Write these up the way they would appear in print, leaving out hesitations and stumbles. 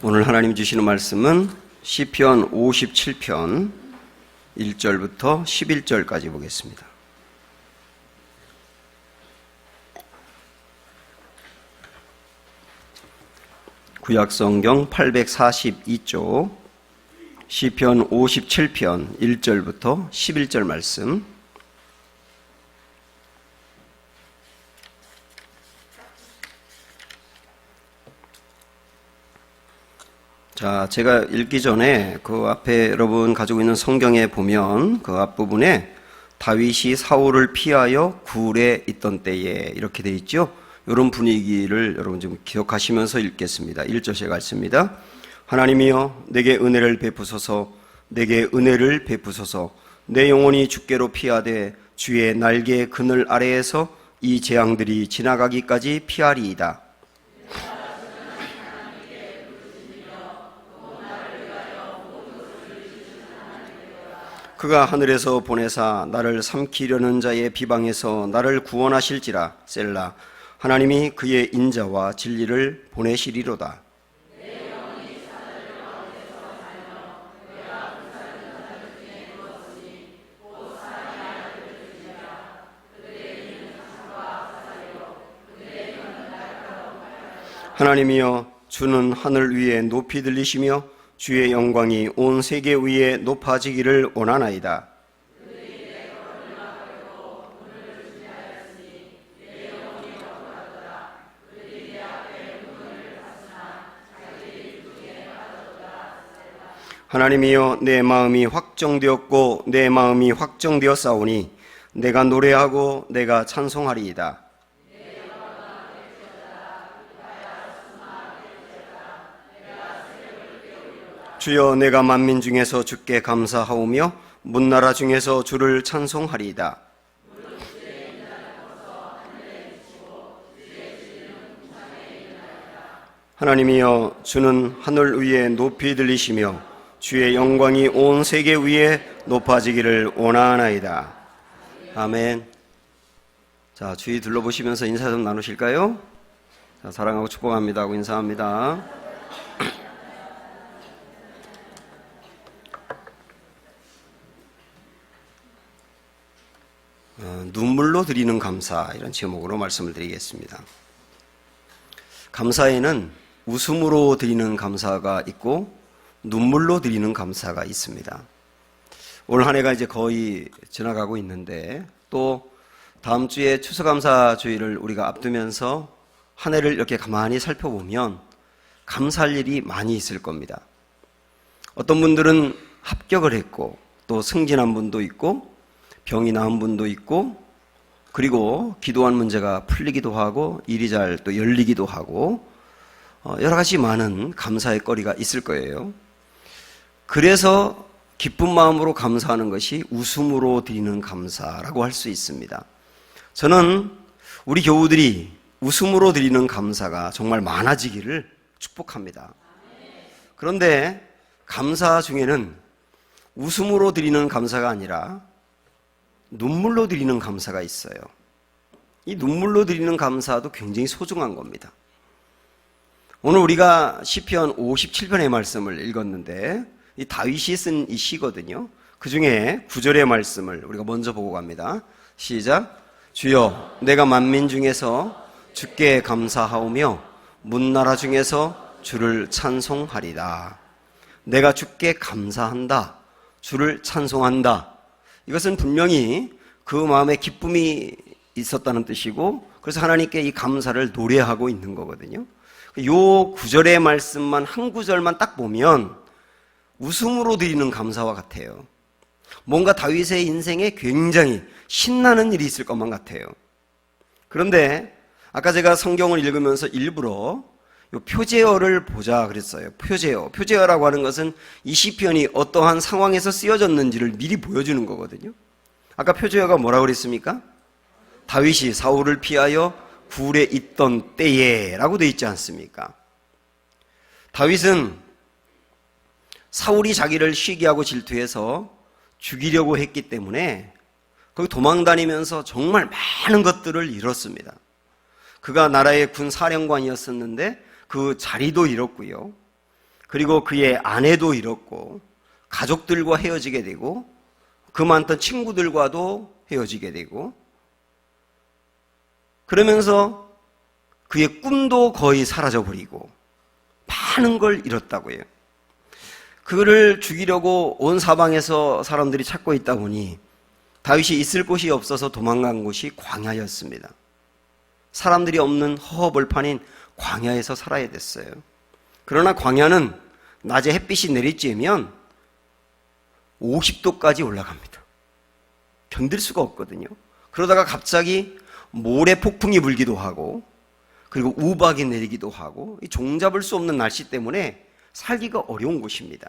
오늘 하나님 주시는 말씀은 시편 57편 1절부터 11절까지 보겠습니다. 구약성경 842쪽 시편 57편 1절부터 11절 말씀. 자, 제가 읽기 전에 그 앞에 여러분 가지고 있는 성경에 보면 그 앞부분에 다윗이 사울을 피하여 굴에 있던 때에 이렇게 돼 있죠. 이런 분위기를 여러분 좀 기억하시면서 읽겠습니다. 1절 제가 읽습니다. 하나님이여 내게 은혜를 베푸소서, 내게 은혜를 베푸소서. 내 영혼이 주께로 피하되 주의 날개 그늘 아래에서 이 재앙들이 지나가기까지 피하리이다. 그가 하늘에서 보내사 나를 삼키려는 자의 비방에서 나를 구원하실지라. 셀라. 하나님이 그의 인자와 진리를 보내시리로다. 하나님이여 주는 하늘 위에 높이 들리시며 주의 영광이 온 세계 위에 높아지기를 원하나이다. 하나님이여 내 마음이 확정되었고 내 마음이 확정되었사오니 내가 노래하고 내가 찬송하리이다. 주여 내가 만민 중에서 주께 감사하오며 문나라 중에서 주를 찬송하리이다. 하나님이여 주는 하늘 위에 높이 들리시며 주의 영광이 온 세계 위에 높아지기를 원하나이다. 아멘. 자, 주위 둘러보시면서 인사 좀 나누실까요? 자, 사랑하고 축복합니다 하고 인사합니다. 눈물로 드리는 감사, 이런 제목으로 말씀을 드리겠습니다. 감사에는 웃음으로 드리는 감사가 있고 눈물로 드리는 감사가 있습니다. 올 한 해가 이제 거의 지나가고 있는데 또 다음 주에 추수감사 주일을 우리가 앞두면서 한 해를 이렇게 가만히 살펴보면 감사할 일이 많이 있을 겁니다. 어떤 분들은 합격을 했고 또 승진한 분도 있고 병이 나은 분도 있고 그리고 기도한 문제가 풀리기도 하고 일이 잘 또 열리기도 하고 여러 가지 많은 감사의 거리가 있을 거예요. 그래서 기쁜 마음으로 감사하는 것이 웃음으로 드리는 감사라고 할 수 있습니다. 저는 우리 교우들이 웃음으로 드리는 감사가 정말 많아지기를 축복합니다. 그런데 감사 중에는 웃음으로 드리는 감사가 아니라 눈물로 드리는 감사가 있어요. 이 눈물로 드리는 감사도 굉장히 소중한 겁니다. 오늘 우리가 시편 57편의 말씀을 읽었는데 이 다윗이 쓴 이 시거든요. 그 중에 9절의 말씀을 우리가 먼저 보고 갑니다. 시작. 주여 내가 만민 중에서 주께 감사하오며 문나라 중에서 주를 찬송하리다. 내가 주께 감사한다. 주를 찬송한다. 이것은 분명히 그 마음에 기쁨이 있었다는 뜻이고 그래서 하나님께 이 감사를 노래하고 있는 거거든요. 요 구절의 말씀만 한 구절만 딱 보면 웃음으로 드리는 감사와 같아요. 뭔가 다윗의 인생에 굉장히 신나는 일이 있을 것만 같아요. 그런데 아까 제가 성경을 읽으면서 일부러 요 표제어를 보자 그랬어요. 표제어라고 하는 것은 이 시편이 어떠한 상황에서 쓰여졌는지를 미리 보여주는 거거든요. 아까 표제어가 뭐라고 그랬습니까? 다윗이 사울을 피하여 굴에 있던 때에 라고 되어 있지 않습니까? 다윗은 사울이 자기를 시기하고 질투해서 죽이려고 했기 때문에 거기 도망다니면서 정말 많은 것들을 잃었습니다. 그가 나라의 군 사령관이었었는데 그 자리도 잃었고요. 그리고 그의 아내도 잃었고 가족들과 헤어지게 되고 그 많던 친구들과도 헤어지게 되고 그러면서 그의 꿈도 거의 사라져버리고 많은 걸 잃었다고 해요. 그를 죽이려고 온 사방에서 사람들이 찾고 있다 보니 다윗이 있을 곳이 없어서 도망간 곳이 광야였습니다. 사람들이 없는 허허벌판인 광야에서 살아야 됐어요. 그러나 광야는 낮에 햇빛이 내리쬐면 50도까지 올라갑니다. 견딜 수가 없거든요. 그러다가 갑자기 모래 폭풍이 불기도 하고 그리고 우박이 내리기도 하고 종잡을 수 없는 날씨 때문에 살기가 어려운 곳입니다.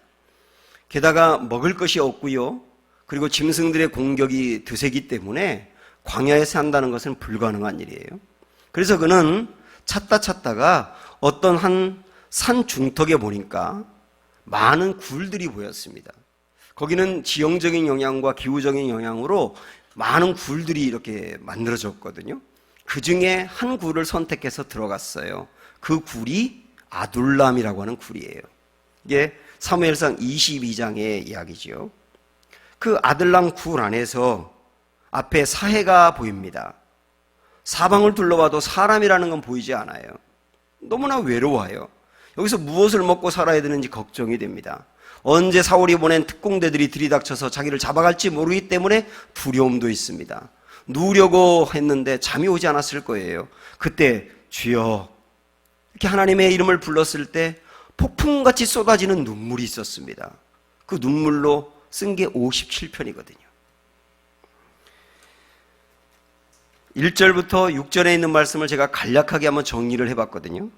게다가 먹을 것이 없고요. 그리고 짐승들의 공격이 드세기 때문에 광야에 산다는 것은 불가능한 일이에요. 그래서 그는 찾다가 어떤 한 산 중턱에 보니까 많은 굴들이 보였습니다. 거기는 지형적인 영향과 기후적인 영향으로 많은 굴들이 이렇게 만들어졌거든요. 그 중에 한 굴을 선택해서 들어갔어요. 그 굴이 아둘람이라고 하는 굴이에요. 이게 사무엘상 22장의 이야기죠. 그 아둘람 굴 안에서 앞에 사해가 보입니다. 사방을 둘러봐도 사람이라는 건 보이지 않아요. 너무나 외로워요. 여기서 무엇을 먹고 살아야 되는지 걱정이 됩니다. 언제 사울이 보낸 특공대들이 들이닥쳐서 자기를 잡아갈지 모르기 때문에 두려움도 있습니다. 누우려고 했는데 잠이 오지 않았을 거예요. 그때 주여 이렇게 하나님의 이름을 불렀을 때 폭풍같이 쏟아지는 눈물이 있었습니다. 그 눈물로 쓴 게 57편이거든요. 1절부터 6절에 있는 말씀을 제가 간략하게 한번 정리를 해봤거든요.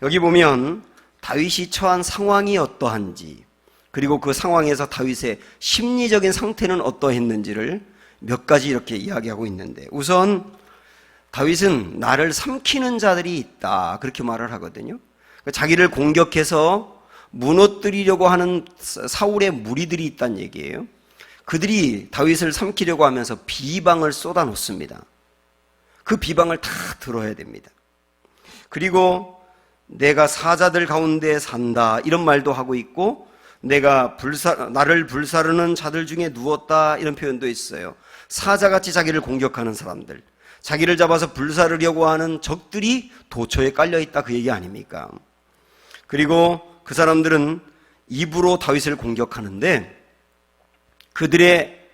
여기 보면 다윗이 처한 상황이 어떠한지 그리고 그 상황에서 다윗의 심리적인 상태는 어떠했는지를 몇 가지 이렇게 이야기하고 있는데 우선 다윗은 나를 삼키는 자들이 있다 그렇게 말을 하거든요. 자기를 공격해서 무너뜨리려고 하는 사울의 무리들이 있다는 얘기예요. 그들이 다윗을 삼키려고 하면서 비방을 쏟아놓습니다. 그 비방을 다 들어야 됩니다. 그리고 내가 사자들 가운데 산다 이런 말도 하고 있고 내가 나를 불사르는 자들 중에 누웠다 이런 표현도 있어요. 사자같이 자기를 공격하는 사람들, 자기를 잡아서 불사르려고 하는 적들이 도처에 깔려있다 그 얘기 아닙니까? 그리고 그 사람들은 입으로 다윗을 공격하는데 그들의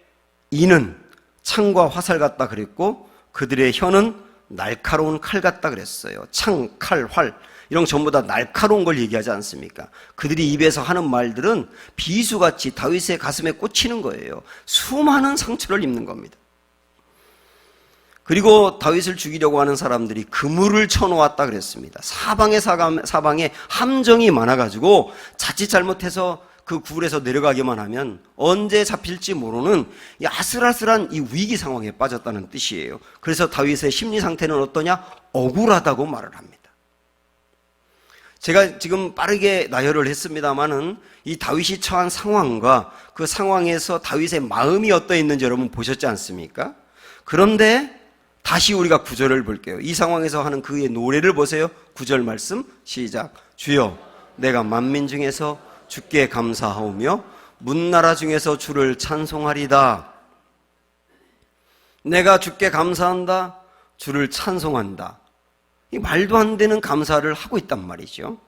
이는 창과 화살 같다 그랬고 그들의 혀는 날카로운 칼 같다 그랬어요. 창, 칼, 활 이런 전부 다 날카로운 걸 얘기하지 않습니까? 그들이 입에서 하는 말들은 비수같이 다윗의 가슴에 꽂히는 거예요. 수많은 상처를 입는 겁니다. 그리고 다윗을 죽이려고 하는 사람들이 그물을 쳐놓았다 그랬습니다. 사방에 함정이 많아가지고 자칫 잘못해서 그 굴에서 내려가기만 하면 언제 잡힐지 모르는 이 아슬아슬한 이 위기 상황에 빠졌다는 뜻이에요. 그래서 다윗의 심리 상태는 어떠냐? 억울하다고 말을 합니다. 제가 지금 빠르게 나열을 했습니다마는 이 다윗이 처한 상황과 그 상황에서 다윗의 마음이 어떠했는지 여러분 보셨지 않습니까? 그런데 다시 우리가 9절을 볼게요. 이 상황에서 하는 그의 노래를 보세요. 9절 말씀 시작. 주여 내가 만민 중에서 주께 감사하오며 문나라 중에서 주를 찬송하리다. 내가 주께 감사한다. 주를 찬송한다. 이 말도 안 되는 감사를 하고 있단 말이죠.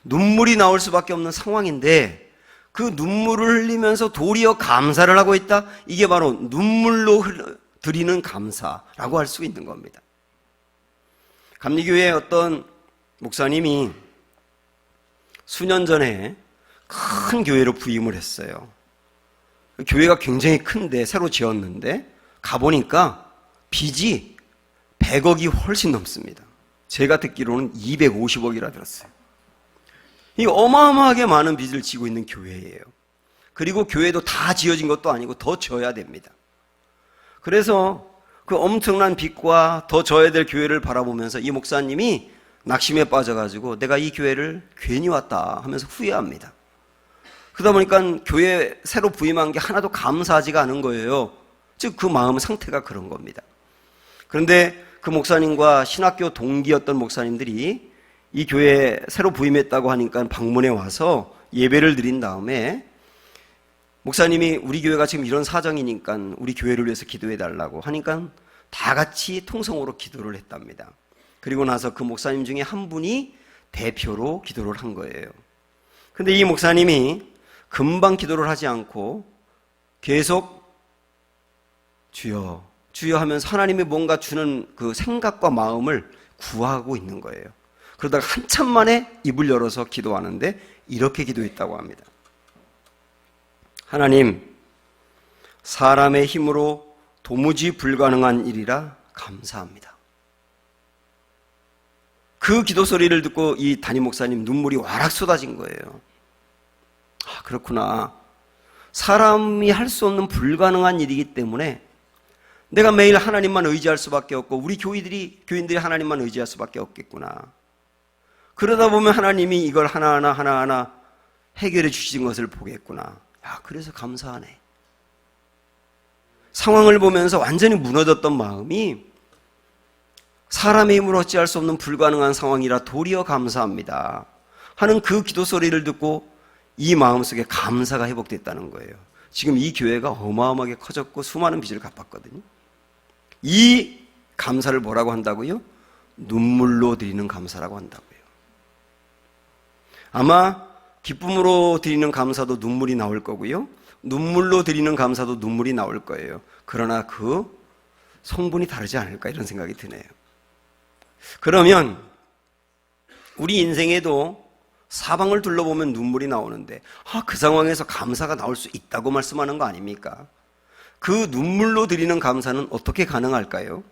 눈물이 나올 수밖에 없는 상황인데 그 눈물을 흘리면서 도리어 감사를 하고 있다. 이게 바로 눈물로 드리는 감사라고 할 수 있는 겁니다. 감리교회의 어떤 목사님이 수년 전에 큰 교회로 부임을 했어요. 교회가 굉장히 큰데 새로 지었는데 가보니까 빚이 100억이 훨씬 넘습니다. 제가 듣기로는 250억이라 들었어요. 이 어마어마하게 많은 빚을 지고 있는 교회예요. 그리고 교회도 다 지어진 것도 아니고 더 져야 됩니다. 그래서 그 엄청난 빚과 더 져야 될 교회를 바라보면서 이 목사님이 낙심에 빠져가지고 내가 이 교회를 괜히 왔다 하면서 후회합니다. 그러다 보니까 교회 새로 부임한 게 하나도 감사하지가 않은 거예요. 즉 그 마음 상태가 그런 겁니다. 그런데 그 목사님과 신학교 동기였던 목사님들이 이 교회에 새로 부임했다고 하니까 방문해 와서 예배를 드린 다음에 목사님이 우리 교회가 지금 이런 사정이니까 우리 교회를 위해서 기도해 달라고 하니까 다 같이 통성으로 기도를 했답니다. 그리고 나서 그 목사님 중에 한 분이 대표로 기도를 한 거예요. 근데 이 목사님이 금방 기도를 하지 않고 계속 주여 주여 하면서 하나님이 뭔가 주는 그 생각과 마음을 구하고 있는 거예요. 그러다가 한참 만에 입을 열어서 기도하는데 이렇게 기도했다고 합니다. 하나님, 사람의 힘으로 도무지 불가능한 일이라 감사합니다. 그 기도 소리를 듣고 이 담임 목사님 눈물이 와락 쏟아진 거예요. 아, 그렇구나. 사람이 할 수 없는 불가능한 일이기 때문에 내가 매일 하나님만 의지할 수밖에 없고 우리 교인들이 하나님만 의지할 수밖에 없겠구나. 그러다 보면 하나님이 이걸 하나하나 해결해 주신 것을 보겠구나. 야, 그래서 감사하네. 상황을 보면서 완전히 무너졌던 마음이 사람의 힘으로 어찌할 수 없는 불가능한 상황이라 도리어 감사합니다 하는 그 기도 소리를 듣고 이 마음속에 감사가 회복됐다는 거예요. 지금 이 교회가 어마어마하게 커졌고 수많은 빚을 갚았거든요. 이 감사를 뭐라고 한다고요? 눈물로 드리는 감사라고 한다고요. 아마 기쁨으로 드리는 감사도 눈물이 나올 거고요. 눈물로 드리는 감사도 눈물이 나올 거예요. 그러나 그 성분이 다르지 않을까 이런 생각이 드네요. 그러면 우리 인생에도 사방을 둘러보면 눈물이 나오는데 그 상황에서 감사가 나올 수 있다고 말씀하는 거 아닙니까? 그 눈물로 드리는 감사는 어떻게 가능할까요?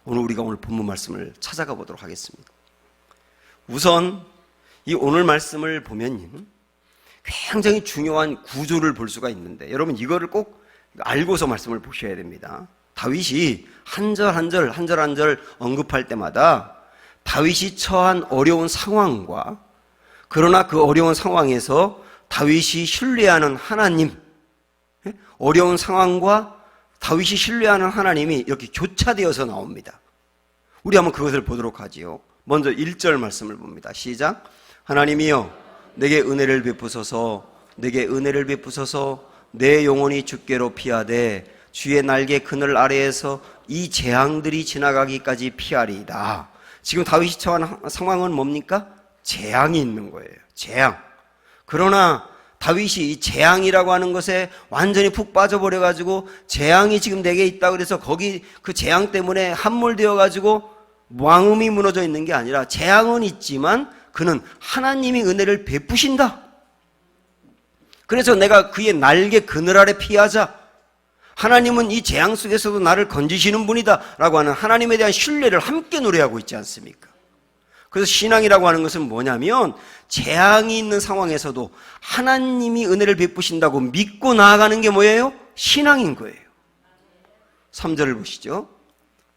우리가 오늘 본문 말씀을 찾아가 보도록 하겠습니다. 우선 이 오늘 말씀을 보면 굉장히 중요한 구조를 볼 수가 있는데 여러분 이거를 꼭 알고서 말씀을 보셔야 됩니다. 다윗이 한 절 한 절 언급할 때마다 다윗이 처한 어려운 상황과 그러나 그 어려운 상황에서 다윗이 신뢰하는 하나님, 어려운 상황과 다윗이 신뢰하는 하나님이 이렇게 교차되어서 나옵니다. 우리 한번 그것을 보도록 하지요. 먼저 1절 말씀을 봅니다. 시작. 하나님이여 내게 은혜를 베푸소서, 내게 은혜를 베푸소서. 내 영혼이 주께로 피하되 주의 날개 그늘 아래에서 이 재앙들이 지나가기까지 피하리이다. 지금 다윗이 처한 상황은 뭡니까? 재앙이 있는 거예요. 재앙. 그러나 다윗이 이 재앙이라고 하는 것에 완전히 푹 빠져버려가지고 재앙이 지금 내게 있다 그래서 거기 그 재앙 때문에 함몰되어가지고 왕음이 무너져 있는 게 아니라 재앙은 있지만 그는 하나님이 은혜를 베푸신다. 그래서 내가 그의 날개 그늘 아래 피하자. 하나님은 이 재앙 속에서도 나를 건지시는 분이다 라고 하는 하나님에 대한 신뢰를 함께 노래하고 있지 않습니까? 그래서 신앙이라고 하는 것은 뭐냐면 재앙이 있는 상황에서도 하나님이 은혜를 베푸신다고 믿고 나아가는 게 뭐예요? 신앙인 거예요. 3절을 보시죠.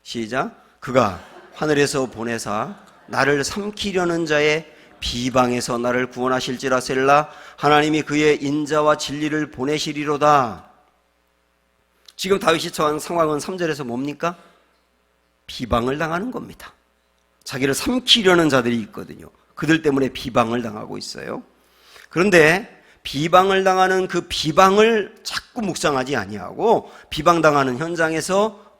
시작. 그가 하늘에서 보내사 나를 삼키려는 자의 비방에서 나를 구원하실지라 셀라. 하나님이 그의 인자와 진리를 보내시리로다. 지금 다윗이 처한 상황은 3절에서 뭡니까? 비방을 당하는 겁니다. 자기를 삼키려는 자들이 있거든요. 그들 때문에 비방을 당하고 있어요. 그런데 비방을 당하는 그 비방을 자꾸 묵상하지 아니하고 비방당하는 현장에서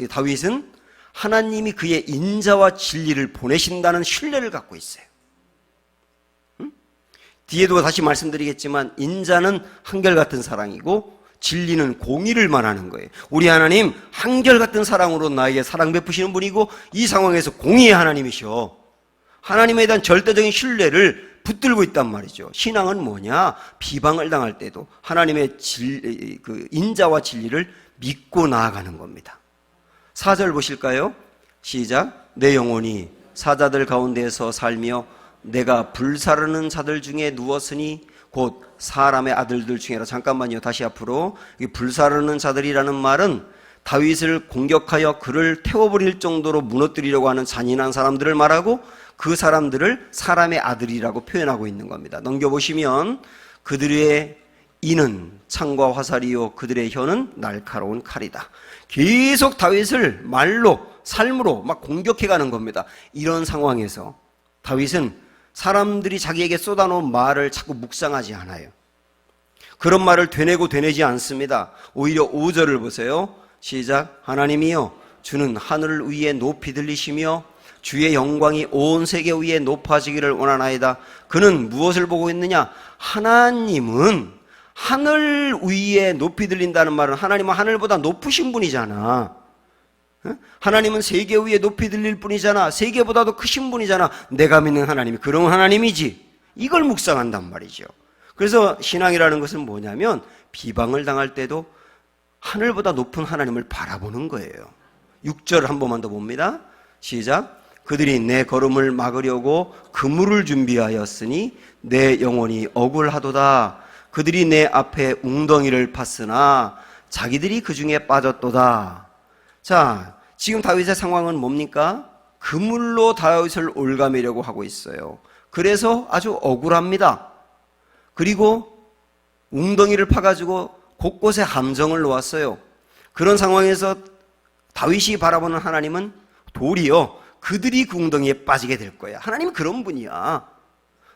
다윗은 하나님이 그의 인자와 진리를 보내신다는 신뢰를 갖고 있어요. 뒤에도 다시 말씀드리겠지만 인자는 한결같은 사랑이고 진리는 공의를 말하는 거예요. 우리 하나님 한결같은 사랑으로 나에게 사랑 베푸시는 분이고 이 상황에서 공의의 하나님이셔. 하나님에 대한 절대적인 신뢰를 붙들고 있단 말이죠. 신앙은 뭐냐? 비방을 당할 때도 하나님의 그 인자와 진리를 믿고 나아가는 겁니다. 4절 보실까요? 시작. 내 영혼이 사자들 가운데에서 살며 내가 불사르는 자들 중에 누웠으니 곧 사람의 아들들 중에라. 잠깐만요. 다시 앞으로. 불사르는 자들이라는 말은 다윗을 공격하여 그를 태워버릴 정도로 무너뜨리려고 하는 잔인한 사람들을 말하고 그 사람들을 사람의 아들이라고 표현하고 있는 겁니다. 넘겨보시면 그들의 이는 창과 화살이요 그들의 혀는 날카로운 칼이다. 계속 다윗을 말로 삶으로 막 공격해가는 겁니다. 이런 상황에서 다윗은 사람들이 자기에게 쏟아놓은 말을 자꾸 묵상하지 않아요. 그런 말을 되뇌고 되뇌지 않습니다. 오히려 5절을 보세요. 시작. 하나님이여 주는 하늘 위에 높이 들리시며 주의 영광이 온 세계 위에 높아지기를 원하나이다. 그는 무엇을 보고 있느냐? 하나님은 하늘 위에 높이 들린다는 말은 하나님은 하늘보다 높으신 분이잖아. 하나님은 세계 위에 높이 들릴 분이잖아. 세계보다도 크신 분이잖아. 내가 믿는 하나님이 그런 하나님이지. 이걸 묵상한단 말이죠. 그래서 신앙이라는 것은 뭐냐면 비방을 당할 때도 하늘보다 높은 하나님을 바라보는 거예요. 6절 한 번만 더 봅니다. 시작. 그들이 내 걸음을 막으려고 그물을 준비하였으니 내 영혼이 억울하도다. 그들이 내 앞에 웅덩이를 팠으나 자기들이 그 중에 빠졌도다. 자, 지금 다윗의 상황은 뭡니까? 그물로 다윗을 올가매려고 하고 있어요. 그래서 아주 억울합니다. 그리고 웅덩이를 파가지고 곳곳에 함정을 놓았어요. 그런 상황에서 다윗이 바라보는 하나님은 도리어 그들이 그 웅덩이에 빠지게 될 거야. 하나님은 그런 분이야.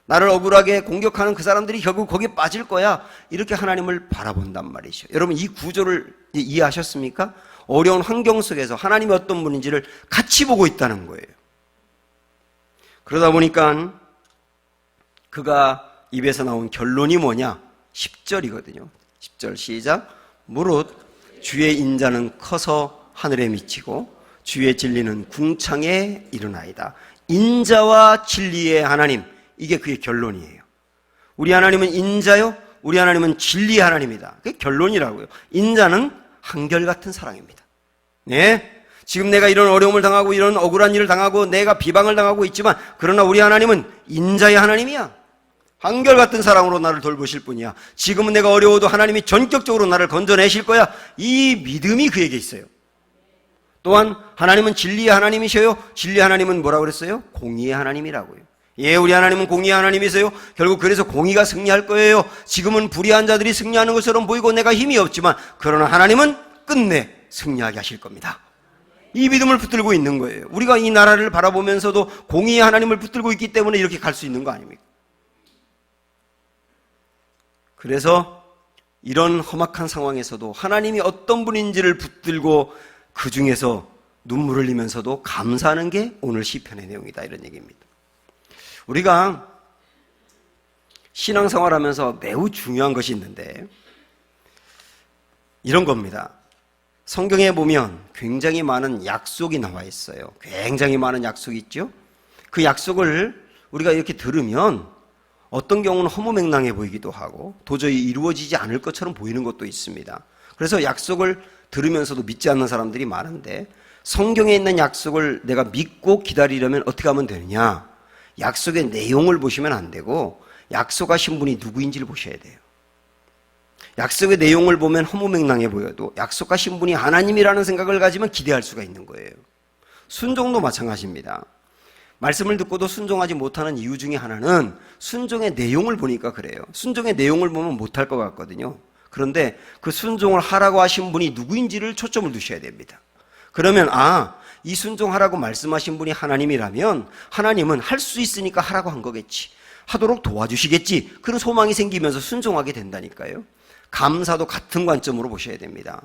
나를 억울하게 공격하는 그 사람들이 결국 거기에 빠질 거야. 이렇게 하나님을 바라본단 말이죠. 여러분 이 구조를 이해하셨습니까? 어려운 환경 속에서 하나님이 어떤 분인지를 같이 보고 있다는 거예요. 그러다 보니까 그가 입에서 나온 결론이 뭐냐? 10절이거든요. 10절 시작. 무릇 주의 인자는 커서 하늘에 미치고 주의 진리는 궁창에 이르나이다. 인자와 진리의 하나님, 이게 그의 결론이에요. 우리 하나님은 인자요, 우리 하나님은 진리의 하나님이다. 그게 결론이라고요. 인자는 한결같은 사랑입니다. 네, 지금 내가 이런 어려움을 당하고 이런 억울한 일을 당하고 내가 비방을 당하고 있지만 그러나 우리 하나님은 인자의 하나님이야. 한결같은 사랑으로 나를 돌보실 분이야. 지금은 내가 어려워도 하나님이 전격적으로 나를 건져내실 거야. 이 믿음이 그에게 있어요. 또한 하나님은 진리의 하나님이셔요. 진리의 하나님은 뭐라고 그랬어요? 공의의 하나님이라고요. 예, 우리 하나님은 공의의 하나님이세요. 결국 그래서 공의가 승리할 거예요. 지금은 불의한 자들이 승리하는 것처럼 보이고 내가 힘이 없지만 그러나 하나님은 끝내 승리하게 하실 겁니다. 이 믿음을 붙들고 있는 거예요. 우리가 이 나라를 바라보면서도 공의의 하나님을 붙들고 있기 때문에 이렇게 갈 수 있는 거 아닙니까? 그래서 이런 험악한 상황에서도 하나님이 어떤 분인지를 붙들고 그 중에서 눈물을 흘리면서도 감사하는 게 오늘 시편의 내용이다, 이런 얘기입니다. 우리가 신앙생활하면서 매우 중요한 것이 있는데 이런 겁니다. 성경에 보면 굉장히 많은 약속이 나와 있어요. 굉장히 많은 약속이 있죠. 그 약속을 우리가 이렇게 들으면 어떤 경우는 허무맹랑해 보이기도 하고 도저히 이루어지지 않을 것처럼 보이는 것도 있습니다. 그래서 약속을 들으면서도 믿지 않는 사람들이 많은데 성경에 있는 약속을 내가 믿고 기다리려면 어떻게 하면 되느냐? 약속의 내용을 보시면 안 되고 약속하신 분이 누구인지를 보셔야 돼요. 약속의 내용을 보면 허무맹랑해 보여도 약속하신 분이 하나님이라는 생각을 가지면 기대할 수가 있는 거예요. 순종도 마찬가지입니다. 말씀을 듣고도 순종하지 못하는 이유 중에 하나는 순종의 내용을 보니까 그래요. 순종의 내용을 보면 못할 것 같거든요. 그런데 그 순종을 하라고 하신 분이 누구인지를 초점을 두셔야 됩니다. 그러면 이 순종하라고 말씀하신 분이 하나님이라면 하나님은 할 수 있으니까 하라고 한 거겠지. 하도록 도와주시겠지. 그런 소망이 생기면서 순종하게 된다니까요. 감사도 같은 관점으로 보셔야 됩니다.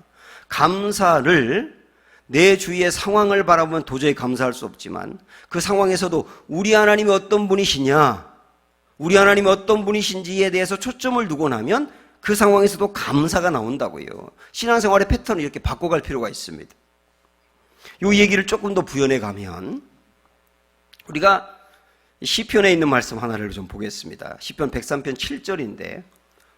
감사를 내 주위의 상황을 바라보면 도저히 감사할 수 없지만 그 상황에서도 우리 하나님이 어떤 분이시냐, 우리 하나님이 어떤 분이신지에 대해서 초점을 두고 나면 그 상황에서도 감사가 나온다고요. 신앙생활의 패턴을 이렇게 바꿔갈 필요가 있습니다. 이 얘기를 조금 더 부연해 가면 우리가 시편에 있는 말씀 하나를 좀 보겠습니다. 시편 103편 7절인데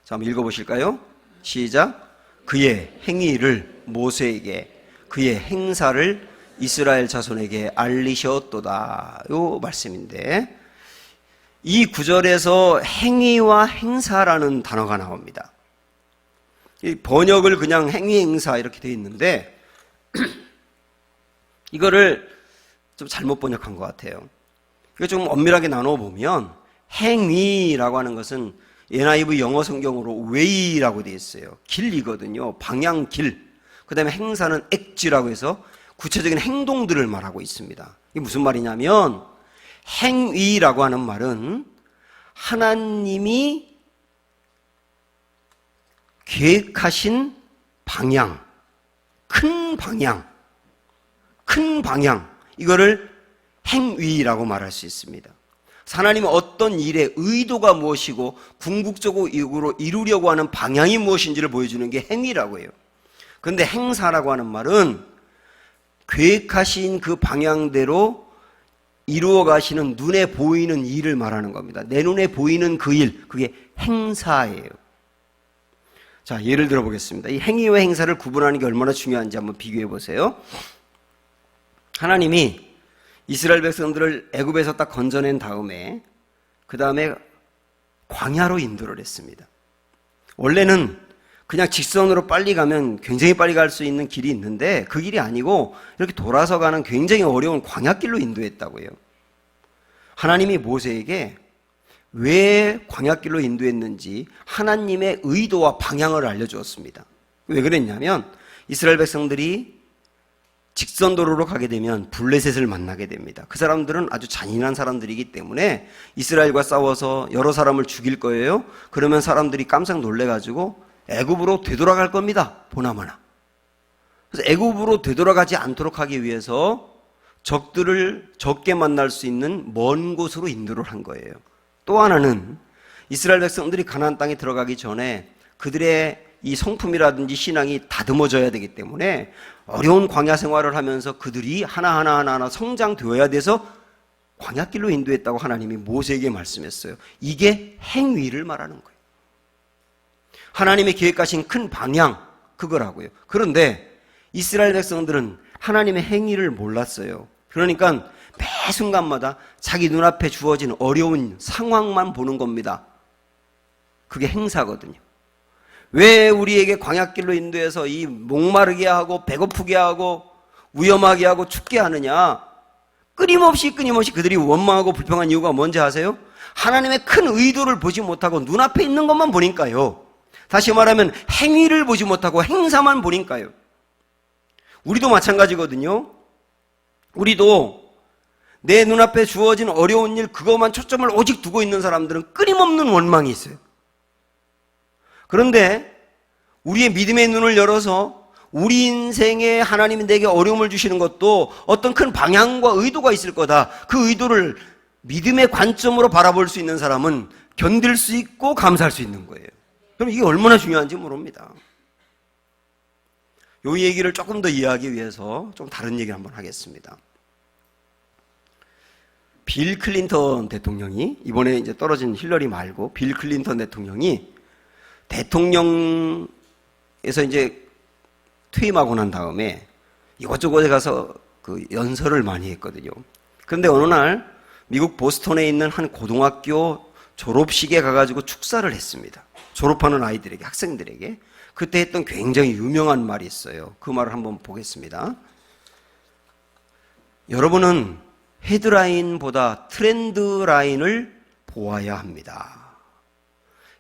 자, 한번 읽어보실까요? 시작. 그의 행위를 모세에게 그의 행사를 이스라엘 자손에게 알리셨도다. 요 말씀인데 이 구절에서 행위와 행사라는 단어가 나옵니다. 이 번역을 그냥 행위 행사 이렇게 돼 있는데 이거를 좀 잘못 번역한 것 같아요. 이거 좀 엄밀하게 나눠보면 행위라고 하는 것은 NIV 영어 성경으로 way라고 되어 있어요. 길이거든요. 방향 길. 그 다음에 행사는 act라고 해서 구체적인 행동들을 말하고 있습니다. 이게 무슨 말이냐면 행위라고 하는 말은 하나님이 계획하신 방향, 큰 방향, 이거를 행위라고 말할 수 있습니다. 하나님은 어떤 일의 의도가 무엇이고 궁극적으로 이루려고 하는 방향이 무엇인지를 보여주는 게 행위라고 해요. 그런데 행사라고 하는 말은 계획하신 그 방향대로 이루어 가시는 눈에 보이는 일을 말하는 겁니다. 내 눈에 보이는 그 일, 그게 행사예요. 자, 예를 들어 보겠습니다. 이 행위와 행사를 구분하는 게 얼마나 중요한지 한번 비교해 보세요. 하나님이 이스라엘 백성들을 애굽에서 딱 건져낸 다음에 그 다음에 광야로 인도를 했습니다. 원래는 그냥 직선으로 빨리 가면 굉장히 빨리 갈 수 있는 길이 있는데 그 길이 아니고 이렇게 돌아서 가는 굉장히 어려운 광야길로 인도했다고요. 하나님이 모세에게 왜 광야길로 인도했는지 하나님의 의도와 방향을 알려주었습니다. 왜 그랬냐면 이스라엘 백성들이 직선도로로 가게 되면 블레셋을 만나게 됩니다. 그 사람들은 아주 잔인한 사람들이기 때문에 이스라엘과 싸워서 여러 사람을 죽일 거예요. 그러면 사람들이 깜짝 놀래가지고 애굽으로 되돌아갈 겁니다. 보나마나. 그래서 애굽으로 되돌아가지 않도록 하기 위해서 적들을 적게 만날 수 있는 먼 곳으로 인도를 한 거예요. 또 하나는 이스라엘 백성들이 가나안 땅에 들어가기 전에 그들의 이 성품이라든지 신앙이 다듬어져야 되기 때문에 어려운 광야 생활을 하면서 그들이 하나하나 성장되어야 돼서 광야길로 인도했다고 하나님이 모세에게 말씀했어요. 이게 행위를 말하는 거예요. 하나님이 계획하신 큰 방향, 그거라고요. 그런데 이스라엘 백성들은 하나님의 행위를 몰랐어요. 그러니까 매 순간마다 자기 눈앞에 주어진 어려운 상황만 보는 겁니다. 그게 행사거든요. 왜 우리에게 광야길로 인도해서 이 목마르게 하고 배고프게 하고 위험하게 하고 춥게 하느냐? 끊임없이 그들이 원망하고 불평한 이유가 뭔지 아세요? 하나님의 큰 의도를 보지 못하고 눈앞에 있는 것만 보니까요. 다시 말하면 행위를 보지 못하고 행사만 보니까요. 우리도 마찬가지거든요. 우리도 내 눈앞에 주어진 어려운 일 그것만 초점을 오직 두고 있는 사람들은 끊임없는 원망이 있어요. 그런데 우리의 믿음의 눈을 열어서 우리 인생에 하나님이 내게 어려움을 주시는 것도 어떤 큰 방향과 의도가 있을 거다. 그 의도를 믿음의 관점으로 바라볼 수 있는 사람은 견딜 수 있고 감사할 수 있는 거예요. 그럼 이게 얼마나 중요한지 모릅니다. 이 얘기를 조금 더 이해하기 위해서 좀 다른 얘기 한번 하겠습니다. 빌 클린턴 대통령이 이번에 이제 떨어진 힐러리 말고 빌 클린턴 대통령이 대통령에서 이제 퇴임하고 난 다음에 이곳저곳에 가서 그 연설을 많이 했거든요. 그런데 어느 날 미국 보스턴에 있는 한 고등학교 졸업식에 가가지고 축사를 했습니다. 졸업하는 아이들에게, 학생들에게. 그때 했던 굉장히 유명한 말이 있어요. 그 말을 한번 보겠습니다. 여러분은 헤드라인보다 트렌드 라인을 보아야 합니다.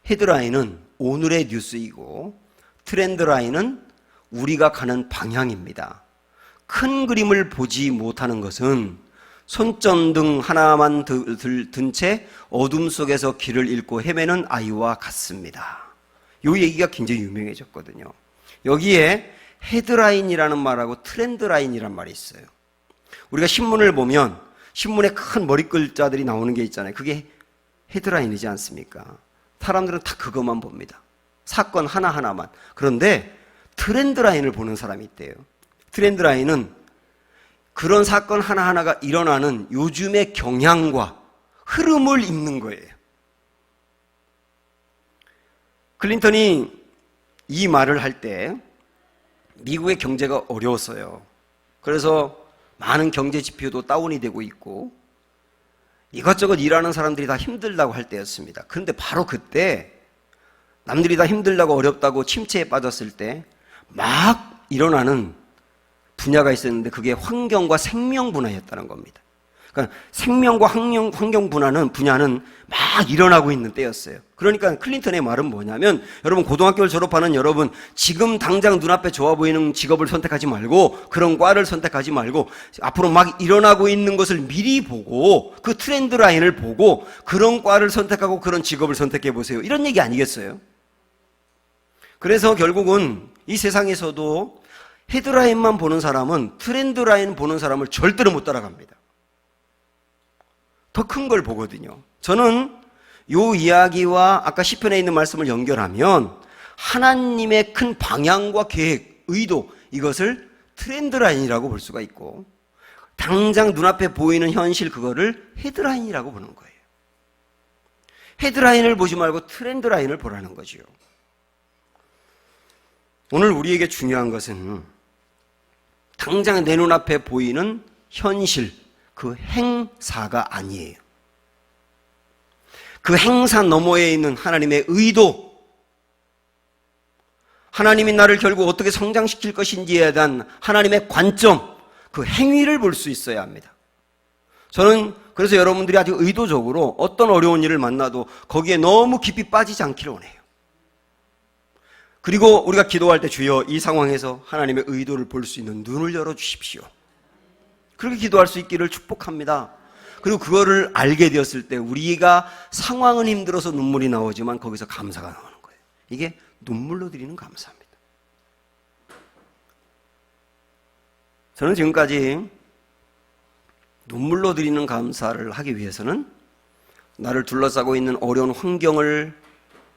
헤드라인은 오늘의 뉴스이고 트렌드 라인은 우리가 가는 방향입니다. 큰 그림을 보지 못하는 것은 손전등 하나만 든 채 어둠 속에서 길을 잃고 헤매는 아이와 같습니다. 이 얘기가 굉장히 유명해졌거든요. 여기에 헤드라인이라는 말하고 트렌드 라인이라는 말이 있어요. 우리가 신문을 보면 신문에 큰 머리 글자들이 나오는 게 있잖아요. 그게 헤드라인이지 않습니까? 사람들은 다 그것만 봅니다. 사건 하나하나만. 그런데 트렌드 라인을 보는 사람이 있대요. 트렌드 라인은 그런 사건 하나하나가 일어나는 요즘의 경향과 흐름을 읽는 거예요. 클린턴이 이 말을 할 때 미국의 경제가 어려웠어요. 그래서 많은 경제 지표도 다운이 되고 있고 이것저것 일하는 사람들이 다 힘들다고 할 때였습니다. 그런데 바로 그때 남들이 다 힘들다고 어렵다고 침체에 빠졌을 때 막 일어나는 분야가 있었는데 그게 환경과 생명 분야였다는 겁니다. 그러니까 생명과 환경 분야는 막 일어나고 있는 때였어요. 그러니까 클린턴의 말은 뭐냐면, 여러분 고등학교를 졸업하는 여러분, 지금 당장 눈앞에 좋아 보이는 직업을 선택하지 말고, 그런 과를 선택하지 말고, 앞으로 막 일어나고 있는 것을 미리 보고, 그 트렌드 라인을 보고 그런 과를 선택하고 그런 직업을 선택해 보세요. 이런 얘기 아니겠어요? 그래서 결국은 이 세상에서도 헤드라인만 보는 사람은 트렌드 라인 보는 사람을 절대로 못 따라갑니다. 더 큰 걸 보거든요. 저는 이 이야기와 아까 시편에 있는 말씀을 연결하면 하나님의 큰 방향과 계획, 의도, 이것을 트렌드 라인이라고 볼 수가 있고, 당장 눈앞에 보이는 현실, 그거를 헤드라인이라고 보는 거예요. 헤드라인을 보지 말고 트렌드 라인을 보라는 거죠. 오늘 우리에게 중요한 것은 당장 내 눈앞에 보이는 현실, 그 행사가 아니에요. 그 행사 너머에 있는 하나님의 의도, 하나님이 나를 결국 어떻게 성장시킬 것인지에 대한 하나님의 관점, 그 행위를 볼 수 있어야 합니다. 저는 그래서 여러분들이 아주 의도적으로 어떤 어려운 일을 만나도 거기에 너무 깊이 빠지지 않기를 원해요. 그리고 우리가 기도할 때 주여 이 상황에서 하나님의 의도를 볼 수 있는 눈을 열어주십시오. 그렇게 기도할 수 있기를 축복합니다. 그리고 그거를 알게 되었을 때 우리가 상황은 힘들어서 눈물이 나오지만 거기서 감사가 나오는 거예요. 이게 눈물로 드리는 감사입니다. 저는 지금까지 눈물로 드리는 감사를 하기 위해서는 나를 둘러싸고 있는 어려운 환경을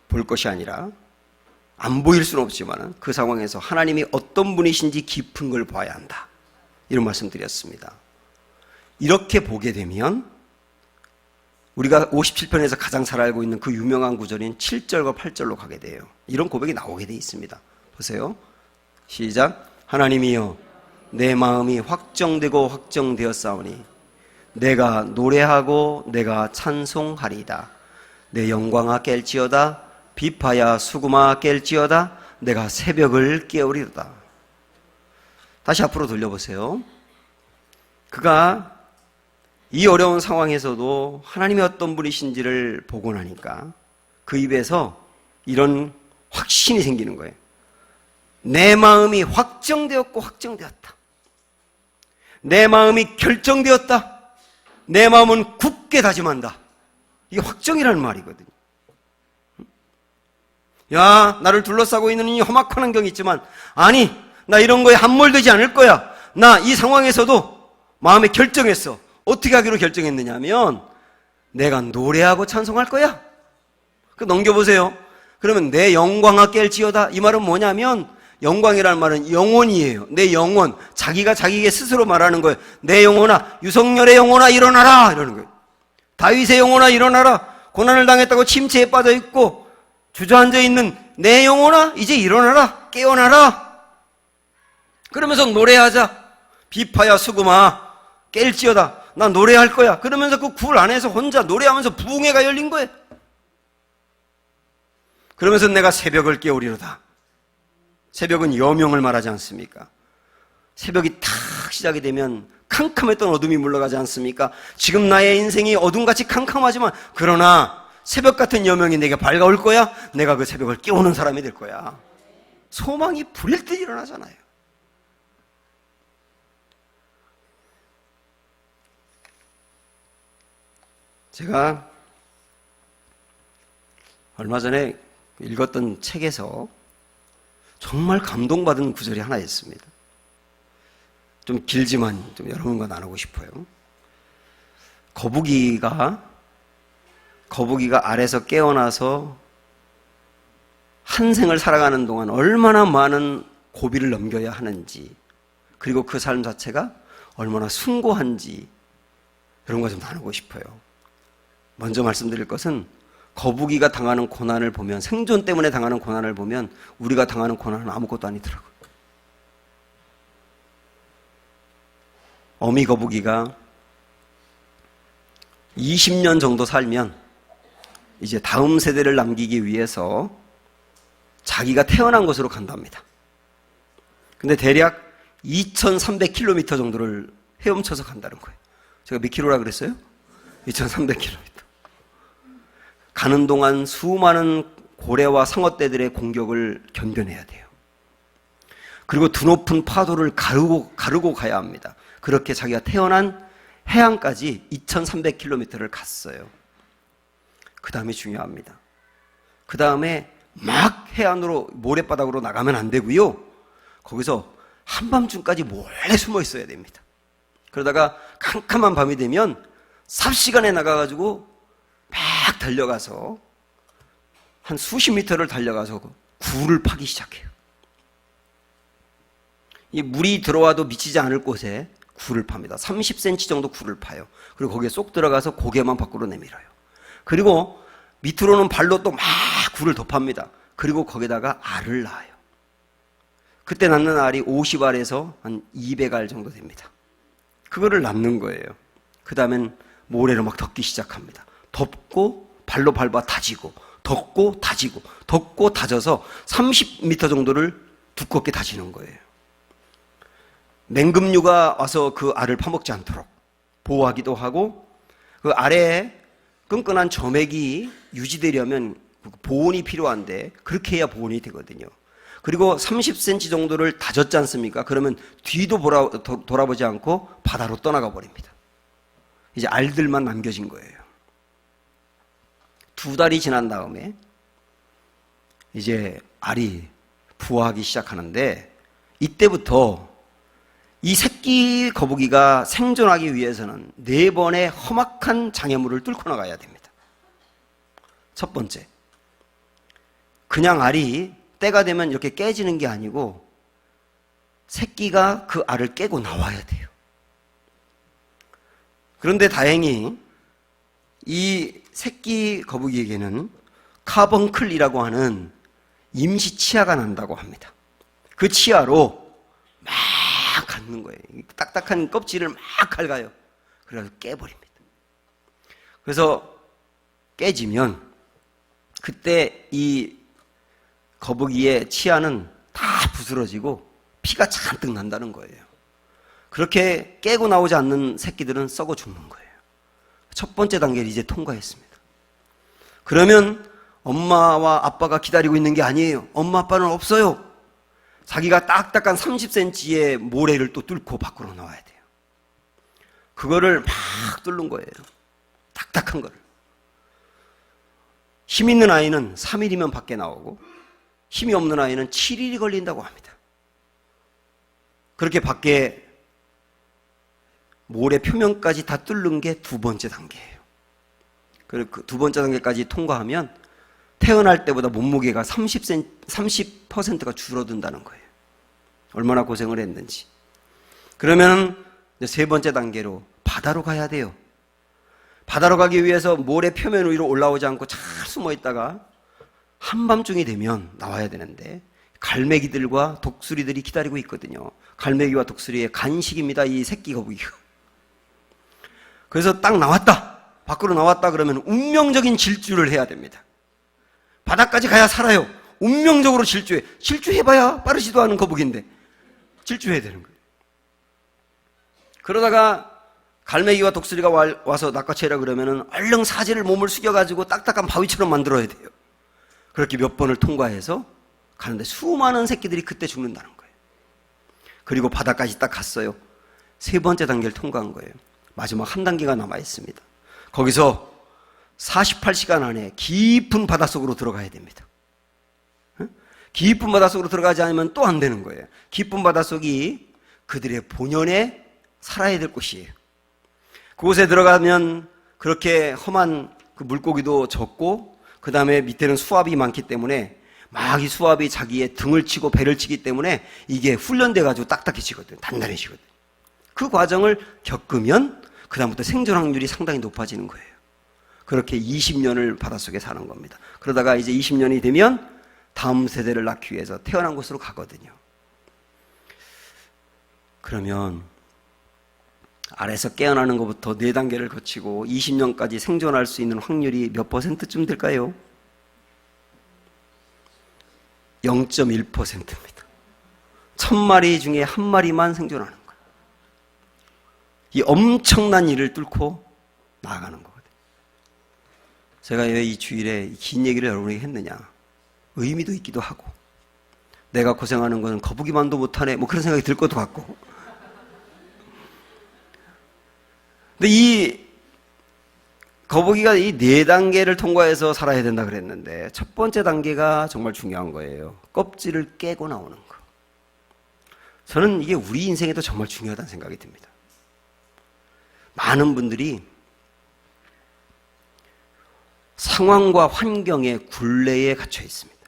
볼 것이 아니라, 안 보일 수는 없지만 그 상황에서 하나님이 어떤 분이신지 깊은 걸 봐야 한다, 이런 말씀 드렸습니다. 이렇게 보게 되면 우리가 57편에서 가장 잘 알고 있는 그 유명한 구절인 7절과 8절로 가게 돼요. 이런 고백이 나오게 돼 있습니다. 보세요. 시작. 하나님이여 내 마음이 확정되고 확정되었사오니 내가 노래하고 내가 찬송하리이다. 내 영광아 깰지어다. 비파야 수구마 깰지어다. 내가 새벽을 깨우리로다. 다시 앞으로 돌려보세요. 그가 이 어려운 상황에서도 하나님이 어떤 분이신지를 보고 나니까 그 입에서 이런 확신이 생기는 거예요. 내 마음이 확정되었고 확정되었다. 내 마음이 결정되었다. 내 마음은 굳게 다짐한다. 이게 확정이라는 말이거든요. 야, 나를 둘러싸고 있는 이 험악한 환경이 있지만, 아니, 나 이런 거에 함몰되지 않을 거야. 나 이 상황에서도 마음에 결정했어. 어떻게 하기로 결정했느냐 하면 내가 노래하고 찬송할 거야. 그 넘겨보세요. 그러면 내 영광아 깰지어다. 이 말은 뭐냐면, 영광이라는 말은 영혼이에요. 내 영혼, 자기가 자기에게 스스로 말하는 거예요. 내 영혼아, 유석열의 영혼아 일어나라, 이러는 거예요. 다윗의 영혼아 일어나라. 고난을 당했다고 침체에 빠져 있고 주저앉아 있는 내 영혼아 이제 일어나라, 깨어나라. 그러면서 노래하자. 비파야 수금아 깰지어다. 나 노래할 거야. 그러면서 그 굴 안에서 혼자 노래하면서 부흥회가 열린 거예요. 그러면서 내가 새벽을 깨우리로다. 새벽은 여명을 말하지 않습니까? 새벽이 탁 시작이 되면 캄캄했던 어둠이 물러가지 않습니까? 지금 나의 인생이 어둠같이 캄캄하지만, 그러나 새벽 같은 여명이 내게 밝아올 거야. 내가 그 새벽을 깨우는 사람이 될 거야. 소망이 불일 듯 일어나잖아요. 제가 얼마 전에 읽었던 책에서 정말 감동받은 구절이 하나 있습니다. 좀 길지만 좀 여러분과 나누고 싶어요. 거북이가 알에서 깨어나서 한 생을 살아가는 동안 얼마나 많은 고비를 넘겨야 하는지, 그리고 그 삶 자체가 얼마나 숭고한지, 이런 거 좀 나누고 싶어요. 먼저 말씀드릴 것은, 거북이가 당하는 고난을 보면, 생존 때문에 당하는 고난을 보면 우리가 당하는 고난은 아무것도 아니더라고요. 어미 거북이가 20년 정도 살면 이제 다음 세대를 남기기 위해서 자기가 태어난 곳으로 간답니다. 근데 대략 2300km 정도를 헤엄쳐서 간다는 거예요. 제가 몇 킬로라 그랬어요? 2300km. 가는 동안 수많은 고래와 상어떼들의 공격을 견뎌내야 돼요. 그리고 드높은 파도를 가르고 가야 합니다. 그렇게 자기가 태어난 해안까지 2300km를 갔어요. 그 다음에 중요합니다. 그 다음에 막 해안으로 모래바닥으로 나가면 안 되고요. 거기서 한밤중까지 몰래 숨어 있어야 됩니다. 그러다가 캄캄한 밤이 되면 삽시간에 나가가지고 막 달려가서 한 수십 미터를 달려가서 굴을 파기 시작해요. 이 물이 들어와도 미치지 않을 곳에 굴을 팝니다. 30cm 정도 굴을 파요. 그리고 거기에 쏙 들어가서 고개만 밖으로 내밀어요. 그리고 밑으로는 발로 또 막 굴을 더 팝니다. 그리고 거기다가 알을 낳아요. 그때 낳는 알이 50알에서 한 200알 정도 됩니다. 그거를 낳는 거예요. 그 다음엔 모래로 막 덮기 시작합니다. 덮고 발로 밟아 다지고 덮고 다지고 덮고 다져서 30m 정도를 두껍게 다지는 거예요. 맹금류가 와서 그 알을 파먹지 않도록 보호하기도 하고, 그 아래에 끈끈한 점액이 유지되려면 보온이 필요한데 그렇게 해야 보온이 되거든요. 그리고 30cm 정도를 다졌지 않습니까? 그러면 뒤도 돌아보지 않고 바다로 떠나가 버립니다. 이제 알들만 남겨진 거예요. 2달이 지난 다음에 이제 알이 부화하기 시작하는데, 이때부터 이 새끼 거북이가 생존하기 위해서는 4번의 험악한 장애물을 뚫고 나가야 됩니다. 첫 번째, 그냥 알이 때가 되면 이렇게 깨지는 게 아니고 새끼가 그 알을 깨고 나와야 돼요. 그런데 다행히 이 새끼 거북이에게는 카벙클이라고 하는 임시 치아가 난다고 합니다. 그 치아로 막 갉는 거예요. 딱딱한 껍질을 막 갉아요. 그래서 깨버립니다. 그래서 깨지면 그때 이 거북이의 치아는 다 부스러지고 피가 잔뜩 난다는 거예요. 그렇게 깨고 나오지 않는 새끼들은 썩어 죽는 거예요. 첫 번째 단계를 이제 통과했습니다. 그러면 엄마와 아빠가 기다리고 있는 게 아니에요. 엄마 아빠는 없어요. 자기가 딱딱한 30cm의 모래를 또 뚫고 밖으로 나와야 돼요. 그거를 막 뚫는 거예요. 딱딱한 거를. 힘 있는 아이는 3일이면 밖에 나오고 힘이 없는 아이는 7일이 걸린다고 합니다. 그렇게 밖에 모래 표면까지 다 뚫는 게 2번째 단계예요. 그 2번째 단계까지 통과하면 태어날 때보다 몸무게가 30%가 줄어든다는 거예요. 얼마나 고생을 했는지. 그러면 3번째 단계로 바다로 가야 돼요. 바다로 가기 위해서 모래 표면 위로 올라오지 않고 잘 숨어 있다가 한밤중이 되면 나와야 되는데 갈매기들과 독수리들이 기다리고 있거든요. 갈매기와 독수리의 간식입니다, 이 새끼 거북이가. 그래서 딱 나왔다, 밖으로 나왔다 그러면 운명적인 질주를 해야 됩니다. 바다까지 가야 살아요. 운명적으로 질주해. 질주해봐야 빠르지도 않은 거북인데 질주해야 되는 거예요. 그러다가 갈매기와 독수리가 와서 낚아채라 그러면은 얼른 사지를 몸을 숙여가지고 딱딱한 바위처럼 만들어야 돼요. 그렇게 몇 번을 통과해서 가는데 수많은 새끼들이 그때 죽는다는 거예요. 그리고 바다까지 딱 갔어요. 3번째 단계를 통과한 거예요. 마지막 한 단계가 남아 있습니다. 거기서 48시간 안에 깊은 바닷속으로 들어가야 됩니다. 깊은 바닷속으로 들어가지 않으면 또 안 되는 거예요. 깊은 바닷속이 그들의 본연에 살아야 될 곳이에요. 그곳에 들어가면 그렇게 험한 그 물고기도 적고, 그 다음에 밑에는 수압이 많기 때문에 막 이 수압이 자기의 등을 치고 배를 치기 때문에 이게 훈련돼가지고 딱딱해지거든요. 단단해지거든요. 그 과정을 겪으면 그 다음부터 생존 확률이 상당히 높아지는 거예요. 그렇게 20년을 바닷속에 사는 겁니다. 그러다가 이제 20년이 되면 다음 세대를 낳기 위해서 태어난 곳으로 가거든요. 그러면 알에서 깨어나는 것부터 4단계를 거치고 20년까지 생존할 수 있는 확률이 몇 %쯤 될까요? 0.1%입니다. 1000마리 중에 1마리만 생존하는 거예요. 이 엄청난 일을 뚫고 나아가는 거거든요. 제가 왜 이 주일에 긴 얘기를 여러분에게 했느냐? 의미도 있기도 하고, 내가 고생하는 건 거북이만도 못하네, 뭐 그런 생각이 들 것도 같고. 근데 이 거북이가 이 4단계를 통과해서 살아야 된다 그랬는데, 첫 번째 단계가 정말 중요한 거예요. 껍질을 깨고 나오는 거. 저는 이게 우리 인생에도 정말 중요하다는 생각이 듭니다. 많은 분들이 상황과 환경의 굴레에 갇혀 있습니다.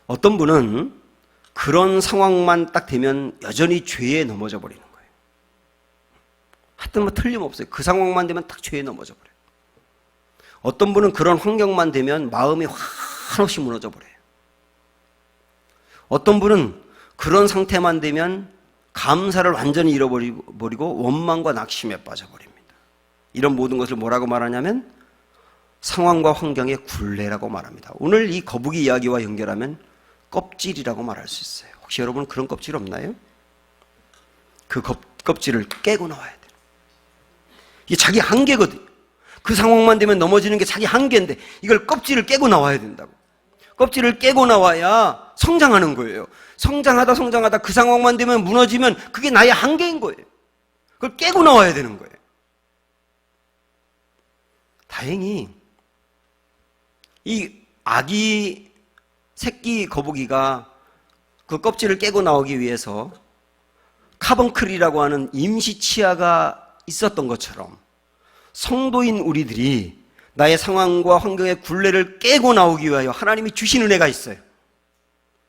어떤 분은 그런 상황만 딱 되면 여전히 죄에 넘어져 버리는 거예요. 하여튼 뭐 틀림없어요. 그 상황만 되면 딱 죄에 넘어져 버려요. 어떤 분은 그런 환경만 되면 마음이 한없이 무너져 버려요. 어떤 분은 그런 상태만 되면 감사를 완전히 잃어버리고 원망과 낙심에 빠져버립니다. 이런 모든 것을 뭐라고 말하냐면 상황과 환경의 굴레라고 말합니다. 오늘 이 거북이 이야기와 연결하면 껍질이라고 말할 수 있어요. 혹시 여러분 그런 껍질 없나요? 그 껍질을 깨고 나와야 돼요. 이게 자기 한계거든요. 그 상황만 되면 넘어지는 게 자기 한계인데 이걸 껍질을 깨고 나와야 된다고. 껍질을 깨고 나와야 성장하는 거예요. 성장하다 그 상황만 되면 무너지면 그게 나의 한계인 거예요. 그걸 깨고 나와야 되는 거예요. 다행히 이 아기 새끼 거북이가 그 껍질을 깨고 나오기 위해서 카본클이라고 하는 임시 치아가 있었던 것처럼 성도인 우리들이 나의 상황과 환경의 굴레를 깨고 나오기 위하여 하나님이 주신 은혜가 있어요.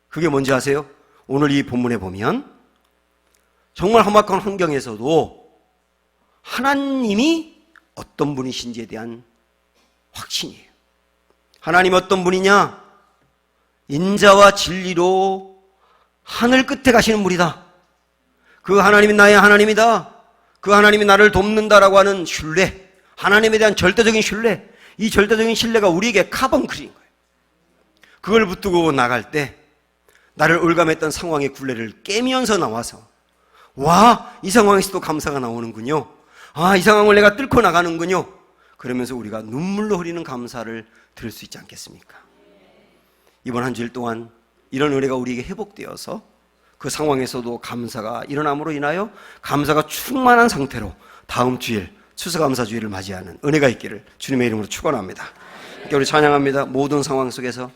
그게 뭔지 아세요? 오늘 이 본문에 보면 정말 험악한 환경에서도 하나님이 어떤 분이신지에 대한 확신이에요. 하나님 어떤 분이냐? 인자와 진리로 하늘 끝에 가시는 분이다. 그 하나님이 나의 하나님이다. 그 하나님이 나를 돕는다라고 하는 신뢰, 하나님에 대한 절대적인 신뢰, 이 절대적인 신뢰가 우리에게 카본클인 거예요. 그걸 붙들고 나갈 때 나를 올감했던 상황의 굴레를 깨면서 나와서 와, 이 상황에서도 감사가 나오는군요. 아, 이 상황을 내가 뚫고 나가는군요. 그러면서 우리가 눈물로 흐리는 감사를 들을 수 있지 않겠습니까? 이번 한 주일 동안 이런 은혜가 우리에게 회복되어서 그 상황에서도 감사가 일어남으로 인하여 감사가 충만한 상태로 다음 주일 추수감사주일을 맞이하는 은혜가 있기를 주님의 이름으로 축원합니다. 우리 찬양합니다. 모든 상황 속에서